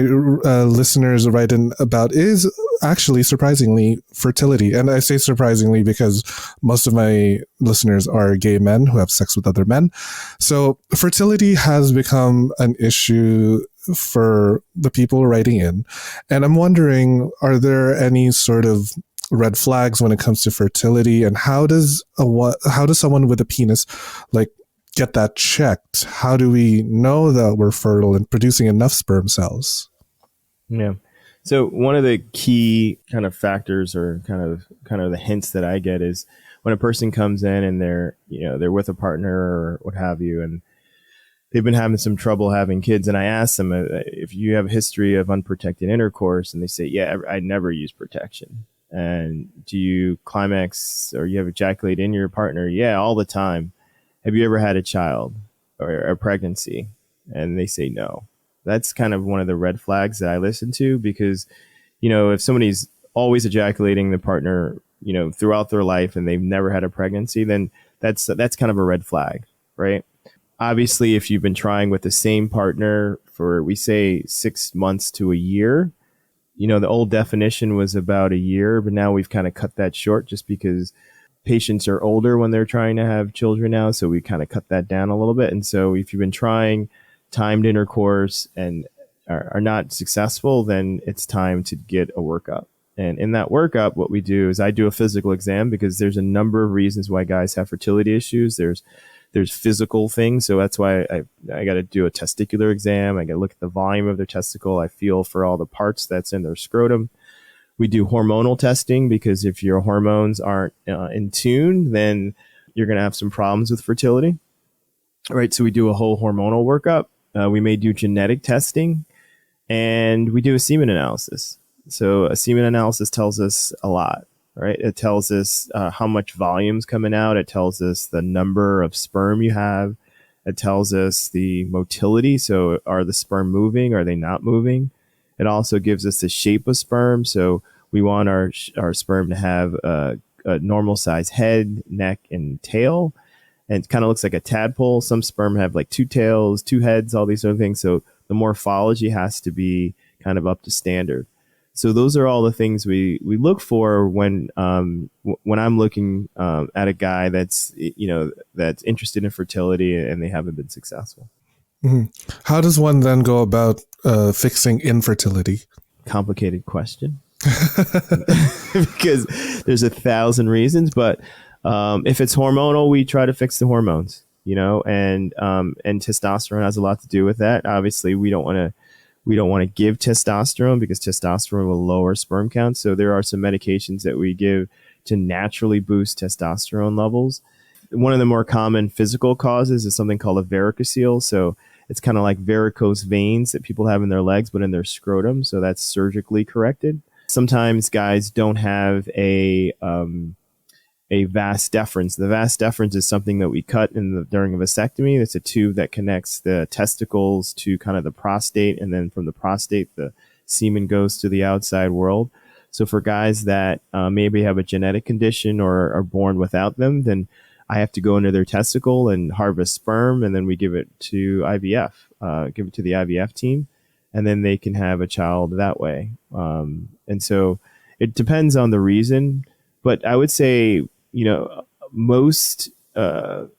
listeners write in about is actually surprisingly fertility. And I say surprisingly because most of my listeners are gay men who have sex with other men. So fertility has become an issue for the people writing in. And I'm wondering, are there any sort of red flags when it comes to fertility? And how does someone with a penis like get that checked? How do we know that we're fertile and producing enough sperm cells? Yeah. So one of the key kind of factors or kind of the hints that I get is when a person comes in and they're with a partner or what have you, and they've been having some trouble having kids. And I ask them if you have a history of unprotected intercourse, and they say, yeah, I never use protection. And do you climax or you have ejaculate in your partner? Yeah, all the time. Have you ever had a child or a pregnancy? And they say no. That's kind of one of the red flags that I listen to, because, if somebody's always ejaculating the partner, throughout their life and they've never had a pregnancy, then that's kind of a red flag, right? Obviously, if you've been trying with the same partner for, we say 6 months to a year, the old definition was about a year, but now we've kind of cut that short just because patients are older when they're trying to have children now. So we kind of cut that down a little bit. And so if you've been trying timed intercourse and are not successful, then it's time to get a workup. And in that workup, what we do is I do a physical exam, because there's a number of reasons why guys have fertility issues. There's physical things. So that's why I got to do a testicular exam. I got to look at the volume of their testicle. I feel for all the parts that's in their scrotum. We do hormonal testing, because if your hormones aren't in tune, then you're going to have some problems with fertility. All right. So we do a whole hormonal workup. We may do genetic testing, and we do a semen analysis. So a semen analysis tells us a lot, right? It tells us how much volume's coming out. It tells us the number of sperm you have. It tells us the motility. So are the sperm moving? Are they not moving? It also gives us the shape of sperm. So we want our sperm to have a normal size head, neck, and tail. And it kind of looks like a tadpole. Some sperm have like 2 tails, 2 heads, all these other things. So the morphology has to be kind of up to standard. So those are all the things we look for when I'm looking at a guy that's that's interested in fertility and they haven't been successful. Mm-hmm. How does one then go about fixing infertility? Complicated question, because there's 1,000 reasons. But if it's hormonal, we try to fix the hormones. And testosterone has a lot to do with that. Obviously, we don't want We don't want to give testosterone because testosterone will lower sperm count. So there are some medications that we give to naturally boost testosterone levels. One of the more common physical causes is something called a varicocele. So it's kind of like varicose veins that people have in their legs, but in their scrotum. So that's surgically corrected. Sometimes guys don't have a vas deferens. The vas deferens is something that we cut during a vasectomy. It's a tube that connects the testicles to kind of the prostate, and then from the prostate, the semen goes to the outside world. So for guys that maybe have a genetic condition or are born without them, then I have to go into their testicle and harvest sperm, and then we give it to IVF, give it to the IVF team, and then they can have a child that way. And so it depends on the reason, but I would say, most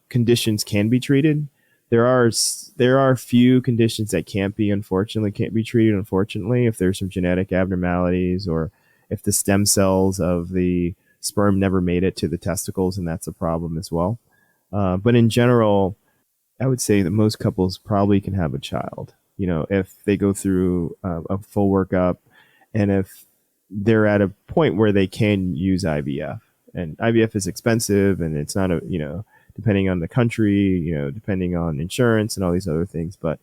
conditions can be treated. There are few conditions that can't be treated, unfortunately, if there's some genetic abnormalities or if the stem cells of the sperm never made it to the testicles, and that's a problem as well. But in general, I would say that most couples probably can have a child, if they go through a full workup and if they're at a point where they can use IVF. And IVF is expensive, and it's not depending on the country, depending on insurance and all these other things. But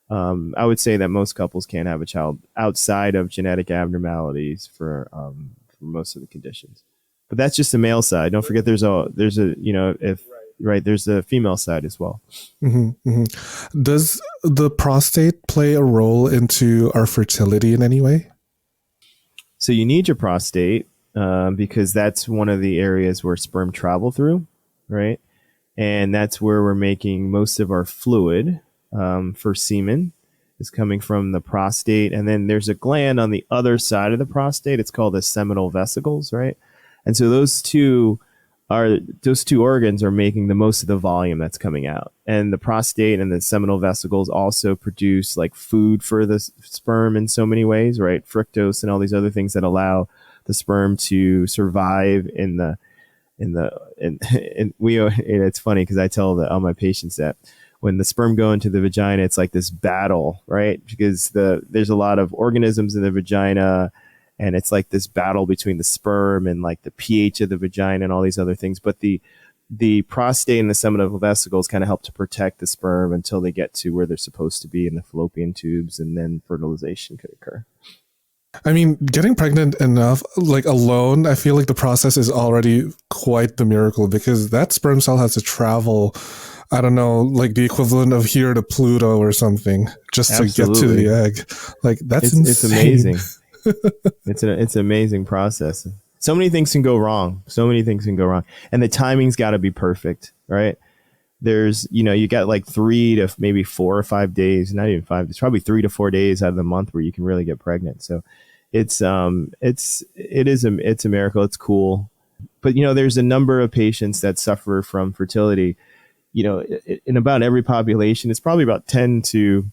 I would say that most couples can have a child outside of genetic abnormalities for most of the conditions. But that's just the male side. Don't forget there's the female side as well. Mm-hmm, mm-hmm. Does the prostate play a role into our fertility in any way? So you need your prostate because that's one of the areas where sperm travel through, right? And that's where we're making most of our fluid for semen is coming from the prostate. And then there's a gland on the other side of the prostate. It's called the seminal vesicles, right? And so those two organs are making the most of the volume that's coming out. And the prostate and the seminal vesicles also produce like food for the sperm in so many ways, right? Fructose and all these other things that allow the sperm to survive it's funny because I tell all my patients that when the sperm go into the vagina, it's like this battle, right? Because there's a lot of organisms in the vagina, and it's like this battle between the sperm and like the pH of the vagina and all these other things. But the prostate and the seminal vesicles kind of help to protect the sperm until they get to where they're supposed to be in the fallopian tubes, and then fertilization could occur. I mean, getting pregnant enough, like alone, I feel like the process is already quite the miracle, because that sperm cell has to travel, I don't know, like the equivalent of here to Pluto or something, just Absolutely. to get to the egg. Like that's insane. It's amazing. It's an amazing process. So many things can go wrong. And the timing's got to be perfect, right? There's, you got like 3 to maybe 4 or 5 days, not even 5. It's probably 3 to 4 days out of the month where you can really get pregnant. So it's a miracle. It's cool. But, there's a number of patients that suffer from fertility. In about every population, it's probably about 10 to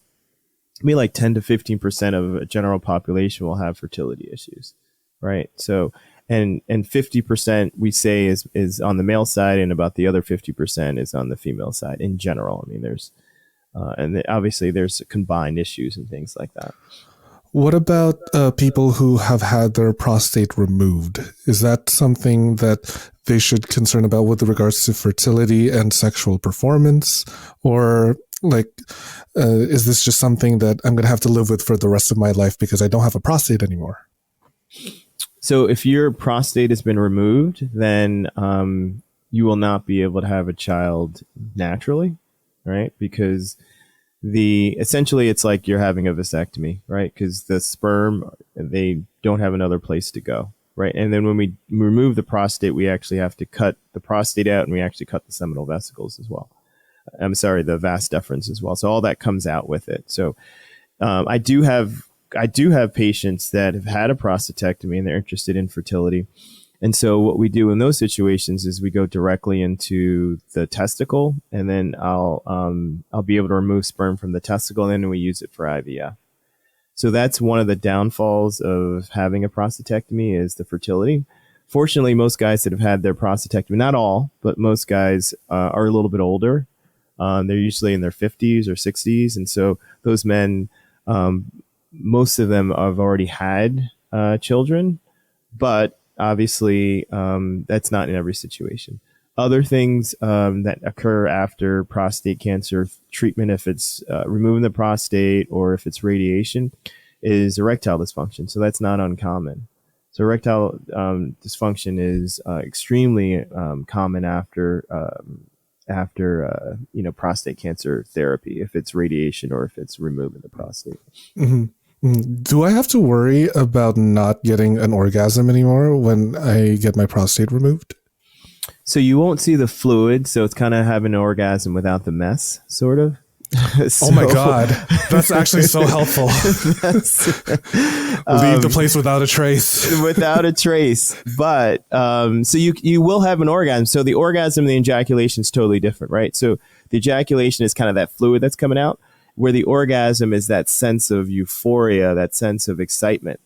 15% of a general population will have fertility issues, right? So, and 50% we say is on the male side, and about the other 50% is on the female side in general. I mean, there's, obviously there's combined issues and things like that. What about people who have had their prostate removed? Is that something that they should concern about with regards to fertility and sexual performance? Or is this just something that I'm going to have to live with for the rest of my life because I don't have a prostate anymore? So if your prostate has been removed, then you will not be able to have a child naturally, right? Because essentially it's like you're having a vasectomy, right? Because the sperm, they don't have another place to go, right? And then when we remove the prostate, we actually have to cut the prostate out, and we actually cut the seminal vesicles as well. I'm sorry, the vas deferens as well. So all that comes out with it. So I do have patients that have had a prostatectomy and they're interested in fertility. And so what we do in those situations is we go directly into the testicle, and then I'll be able to remove sperm from the testicle, and then we use it for IVF. So that's one of the downfalls of having a prostatectomy is the fertility. Fortunately, most guys that have had their prostatectomy, not all, but most guys are a little bit older. They're usually in their 50s or 60s. And so those men most of them have already had children, but obviously that's not in every situation. Other things that occur after prostate cancer treatment, if it's removing the prostate or if it's radiation, is erectile dysfunction. So that's not uncommon. So erectile dysfunction is extremely common after prostate cancer therapy, if it's radiation or if it's removing the prostate. Mm-hmm. Do I have to worry about not getting an orgasm anymore when I get my prostate removed? So you won't see the fluid, so it's kind of having an orgasm without the mess, sort of. Oh my God, that's actually so helpful. Leave the place without a trace. Without a trace. But so you will have an orgasm. So the orgasm and the ejaculation is totally different, right? So the ejaculation is kind of that fluid that's coming out, where the orgasm is that sense of euphoria, that sense of excitement.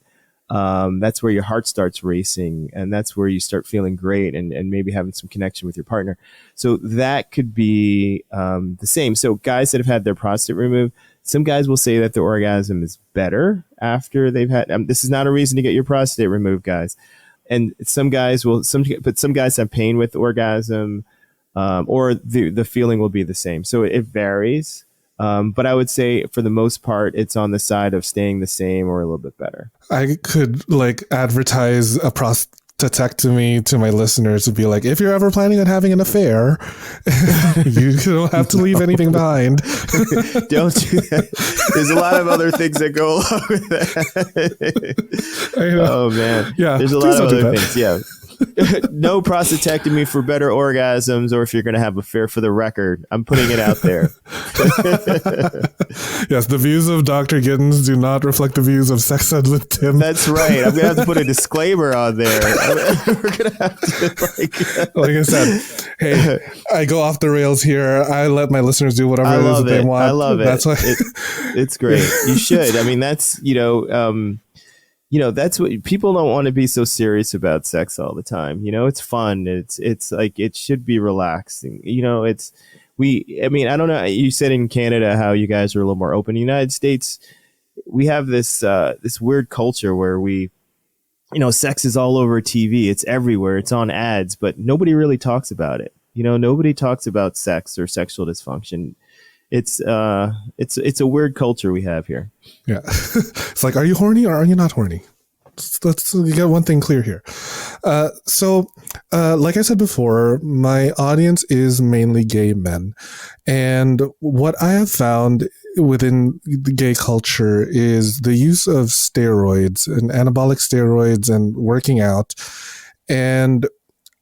That's where your heart starts racing, and that's where you start feeling great and maybe having some connection with your partner. So that could be the same. So guys that have had their prostate removed, some guys will say that the orgasm is better after they've had, this is not a reason to get your prostate removed, guys. And some guys have pain with orgasm, or the feeling will be the same. So it varies. But I would say for the most part, it's on the side of staying the same or a little bit better. I could advertise a prostatectomy to my listeners to be like, if you're ever planning on having an affair, you don't have to leave anything behind. Don't do that. There's a lot of other things that go along with that. I know. Oh man. Yeah. There's a lot of other things. Yeah. No prostatectomy for better orgasms, or if you're going to have a affair, for the record. I'm putting it out there. Yes, the views of Dr. Gittens do not reflect the views of Sex Ed with Tim. That's right. I'm going to have to put a disclaimer on there. We're going to have to like I said, hey, I go off the rails here. I let my listeners do whatever it is that they want. I love it. That's why it's great. You should. I mean, that's, that's what people don't want to be so serious about sex all the time. It's fun. It's like, it should be relaxing. I don't know. You said in Canada how you guys are a little more open. In the United States, we have this weird culture where sex is all over TV. It's everywhere. It's on ads, but nobody really talks about it. Nobody talks about sex or sexual dysfunction. It's a weird culture we have here. Yeah. It's like, are you horny or are you not horny? Let's get one thing clear here. So, like I said before, my audience is mainly gay men. And what I have found within the gay culture is the use of steroids and anabolic steroids and working out. And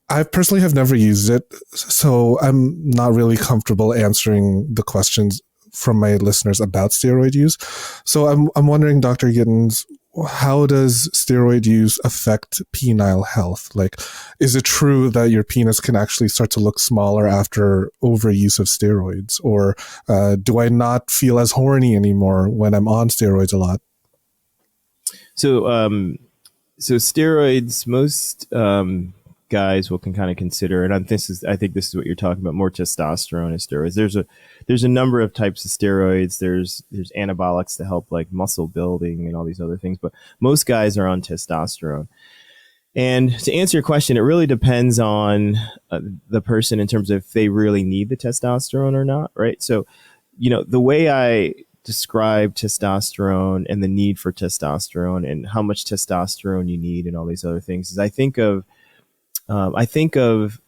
I personally have never used it, so I'm not really comfortable answering the questions from my listeners about steroid use. So I'm wondering, Dr. Gittens, how does steroid use affect penile health? Like, is it true that your penis can actually start to look smaller after overuse of steroids? Or do I not feel as horny anymore when I'm on steroids a lot? So steroids, most guys can kind of consider, and I think this is what you're talking about, more testosterone and steroids. There's a number of types of steroids. There's anabolics to help like muscle building and all these other things, but most guys are on testosterone. And to answer your question, it really depends on the person in terms of if they really need the testosterone or not, right? So, the way I describe testosterone and the need for testosterone and how much testosterone you need and all these other things is I think of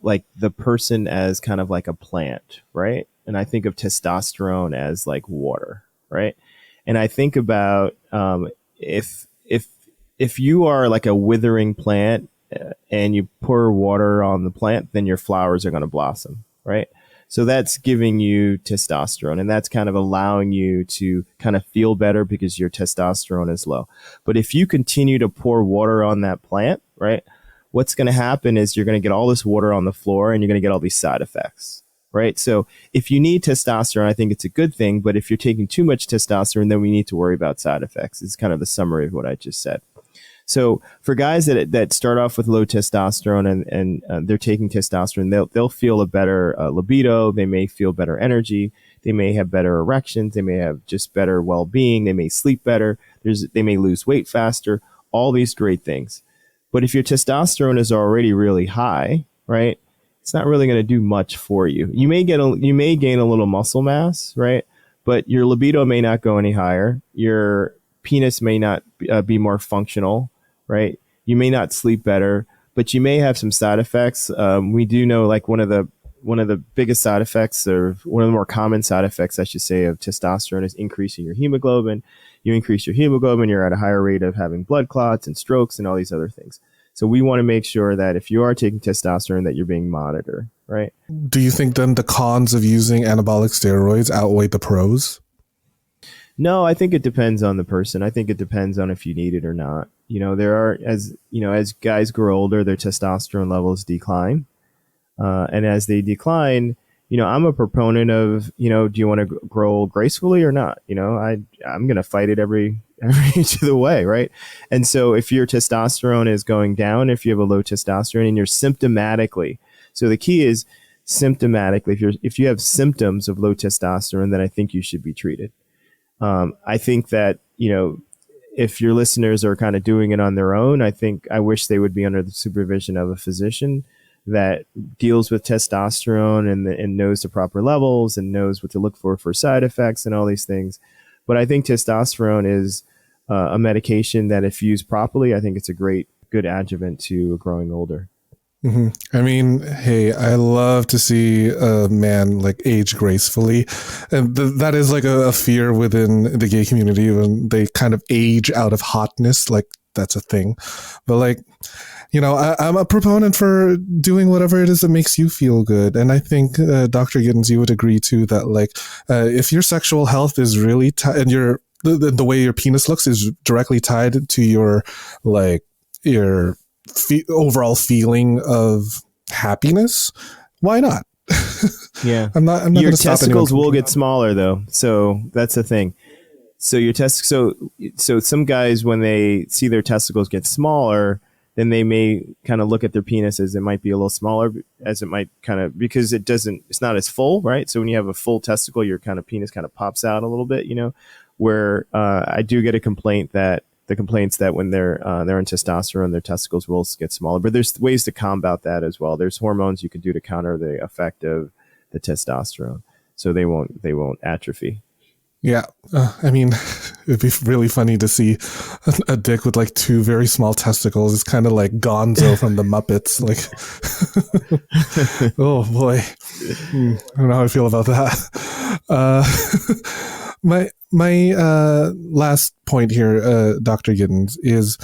like the person as kind of like a plant, right? And I think of testosterone as like water, right? And I think about if you are like a withering plant and you pour water on the plant, then your flowers are going to blossom, right? So that's giving you testosterone, and that's kind of allowing you to kind of feel better because your testosterone is low. But if you continue to pour water on that plant, right, what's going to happen is you're going to get all this water on the floor and you're going to get all these side effects, right? So if you need testosterone, I think it's a good thing. But if you're taking too much testosterone, then we need to worry about side effects. It's kind of the summary of what I just said. So for guys that start off with low testosterone and they're taking testosterone, they'll feel a better libido. They may feel better energy. They may have better erections. They may have just better well-being. They may sleep better. They may lose weight faster. All these great things. But if your testosterone is already really high, right, it's not really going to do much for you. You may gain a little muscle mass, right, but your libido may not go any higher. Your penis may not be more functional, right? You may not sleep better, but you may have some side effects. We do know, like, one of the biggest side effects, or one of the more common side effects, I should say, of testosterone is increasing your hemoglobin. You increase your hemoglobin, you're at a higher rate of having blood clots and strokes and all these other things. So we want to make sure that if you are taking testosterone, that you're being monitored, right? Do you think then the cons of using anabolic steroids outweigh the pros? No, I think it depends on the person. I think it depends on if you need it or not. As guys grow older, their testosterone levels decline. And as they decline, I'm a proponent of, do you want to grow gracefully or not? I'm going to fight it every inch of the way, right? And so if your testosterone is going down, if you have a low testosterone and you're symptomatically, so the key is symptomatically, if you have symptoms of low testosterone, then I think you should be treated. I think that, if your listeners are kind of doing it on their own, I wish they would be under the supervision of a physician that deals with testosterone and knows the proper levels and knows what to look for side effects and all these things. But I think testosterone is a medication that, if used properly, I think it's a good adjuvant to growing older. Mm-hmm. I mean, hey, I love to see a man like age gracefully. And that is like a fear within the gay community when they kind of age out of hotness. Like, that's a thing. But like, I'm a proponent for doing whatever it is that makes you feel good. And I think, Dr. Gittens, you would agree too that like, if your sexual health is really tied, and the way your penis looks is directly tied to your overall feeling of happiness, why not? Yeah. I'm not your gonna stop testicles anyone. will get smaller though. So that's the thing. So so some guys, when they see their testicles get smaller, then they may kind of look at their penis as it might be a little smaller, as it might kind of, because it's not as full, right? So when you have a full testicle, your kind of penis kind of pops out a little bit, where I do get complaints that when they're on testosterone, their testicles will get smaller. But there's ways to combat that as well. There's hormones you can do to counter the effect of the testosterone, so they won't atrophy. Yeah, I mean, it'd be really funny to see a dick with like two very small testicles. It's kind of like Gonzo from the Muppets. Like, oh boy, I don't know how I feel about that. My last point here, Dr. Gittens, is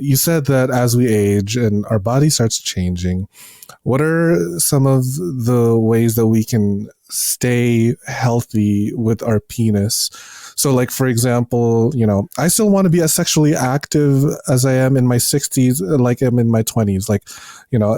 you said that as we age and our body starts changing, what are some of the ways that we can stay healthy with our penis? So like, for example, I still want to be as sexually active as I am in my 60s, like I'm in my 20s. Like,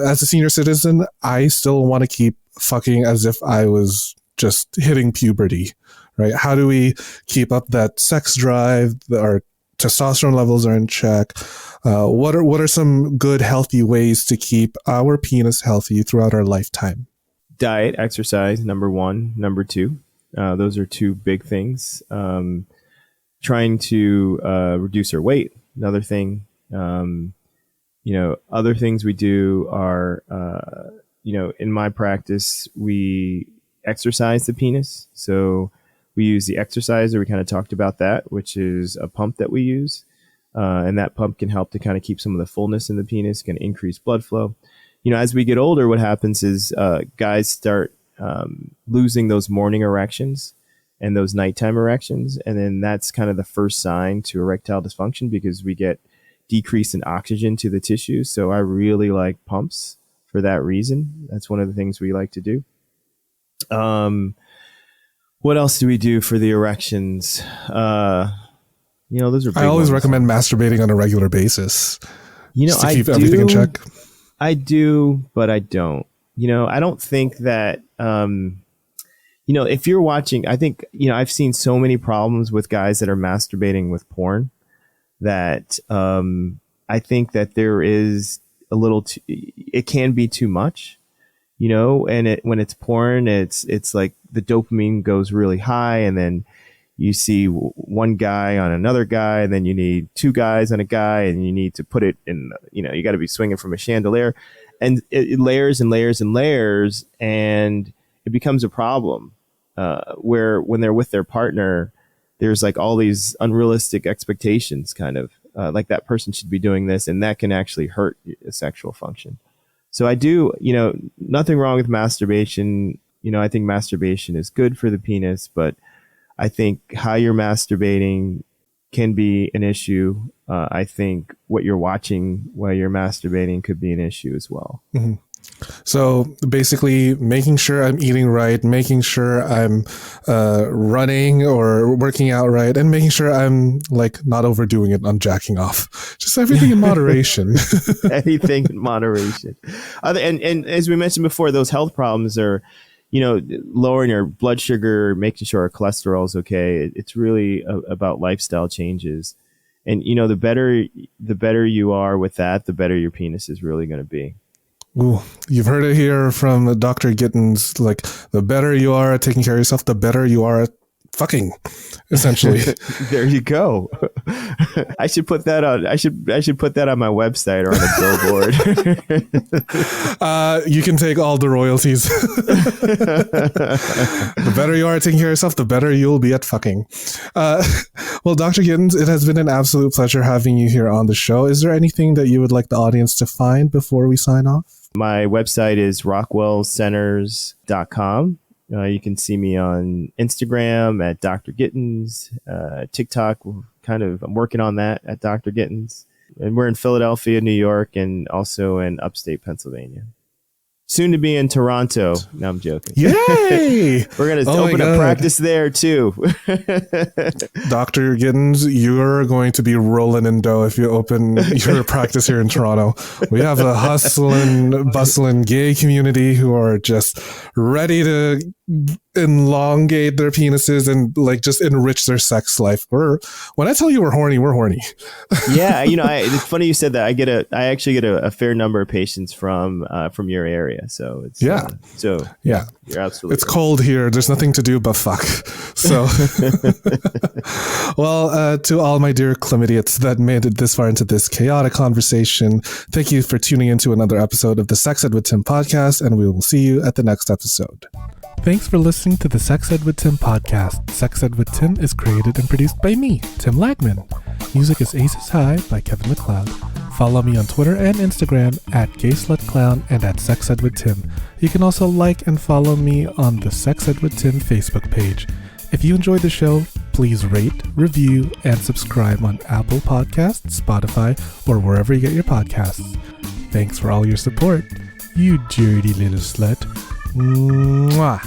as a senior citizen, I still want to keep fucking as if I was just hitting puberty, right? How do we keep up that sex drive? Our testosterone levels are in check. What are some good, healthy ways to keep our penis healthy throughout our lifetime? Diet, exercise, number one. Number two, those are two big things. Trying to reduce our weight, another thing. Other things we do are, in my practice, we exercise the penis. So we use the exerciser. We kind of talked about that, which is a pump that we use. And that pump can help to kind of keep some of the fullness in the penis, can increase blood flow. As we get older, what happens is guys start losing those morning erections and those nighttime erections. And then that's kind of the first sign to erectile dysfunction, because we get decrease in oxygen to the tissues. So I really like pumps for that reason. That's one of the things we like to do. What else do we do for the erections? Those are big I always ones. recommend masturbating on a regular basis. Just to keep everything in check. I do, but I don't. I don't think that, if you're watching, I think, I've seen so many problems with guys that are masturbating with porn that I think that there is a little, it can be too much. and when it's porn, it's like the dopamine goes really high, and then you see one guy on another guy, and then you need two guys on a guy, and you need to put it in, you got to be swinging from a chandelier, and it layers and layers and layers, and it becomes a problem where when they're with their partner, there's like all these unrealistic expectations, kind of like that person should be doing this, and that can actually hurt a sexual function. So I do, nothing wrong with masturbation. I think masturbation is good for the penis, but I think how you're masturbating can be an issue. I think what you're watching while you're masturbating could be an issue as well. Mm-hmm. So basically making sure I'm eating right, making sure I'm running or working out right, and making sure I'm like not overdoing it on jacking off. Just everything in moderation. Everything in moderation. And as we mentioned before, those health problems are, lowering your blood sugar, making sure our cholesterol is okay. It's really about lifestyle changes. And, the better you are with that, the better your penis is really going to be. Ooh, you've heard it here from Dr. Gittens. Like, the better you are at taking care of yourself, the better you are at fucking, essentially. There you go. I should put that on. I should put that on my website or on a billboard. You can take all the royalties. The better you are at taking care of yourself, the better you'll be at fucking. Well, Dr. Gittens, it has been an absolute pleasure having you here on the show. Is there anything that you would like the audience to find before we sign off? My website is rockwellcenters.com. You can see me on Instagram at Dr. Gittens, TikTok. I'm working on that at Dr. Gittens. And we're in Philadelphia, New York, and also in upstate Pennsylvania. Soon to be in Toronto. No, I'm joking. Yay! We're going to open a practice there, too. Dr. Gittens, you're going to be rolling in dough if you open your practice here in Toronto. We have a hustling, bustling gay community who are just ready to elongate their penises and like just enrich their sex life. When I tell you we're horny, we're horny. Yeah, it's funny you said that. I actually get a fair number of patients from your area. So it's yeah. You're absolutely it's right. cold here. There's nothing to do but fuck. So, well, to all my dear chlamydiots that made it this far into this chaotic conversation, thank you for tuning into another episode of the Sex Ed with Tim podcast, and we will see you at the next episode. Thanks for listening to the Sex Ed with Tim podcast. Sex Ed with Tim is created and produced by me, Tim Lagman. Music is Aces High by Kevin MacLeod. Follow me on Twitter and Instagram at GaySlutClown and at Sex Ed with Tim. You can also like and follow me on the Sex Ed with Tim Facebook page. If you enjoyed the show, please rate, review, and subscribe on Apple Podcasts, Spotify, or wherever you get your podcasts. Thanks for all your support, you dirty little slut. Mwah.